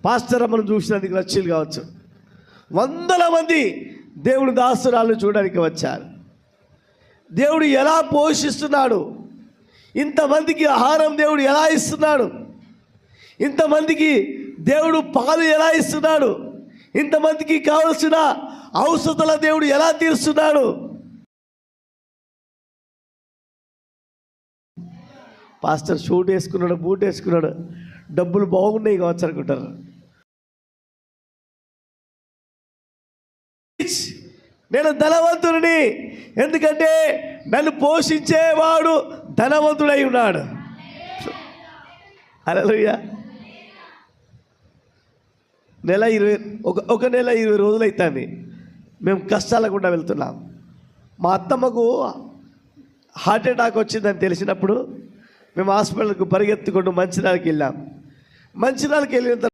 Pastor అమ్మను చూసినందుకు లక్షలు కావచ్చు, వందల మంది దేవుడు దాసురాలను చూడడానికి వచ్చారు. దేవుడు ఎలా పోషిస్తున్నాడు, ఇంతమందికి ఆహారం దేవుడు ఎలా ఇస్తున్నాడు, ఇంతమందికి దేవుడు పాలు ఎలా ఇస్తున్నాడు, ఇంతమందికి కావలసిన అవసరాల దేవుడు ఎలా తీరుస్తున్నాడు. పాస్టర్ షూట్ వేసుకున్నాడు, బూట్ వేసుకున్నాడు, డబ్బులు బాగున్నాయి కావచ్చు అనుకుంటారు. నేను ధనవంతుడిని, ఎందుకంటే నన్ను పోషించేవాడు ధనవంతుడై ఉన్నాడు. హల్లెలూయా. ఒక నెల 20 రోజులు అవుతుంది మేము కష్టాల గుండా వెళ్తున్నాం. మా అత్తమ్మకు హార్ట్ అటాక్ వచ్చిందని తెలిసినప్పుడు మేము హాస్పిటల్కు పరిగెత్తుకుంటూ మంచిర్యాలకి వెళ్ళాం. మంచిర్యాలకి వెళ్ళిన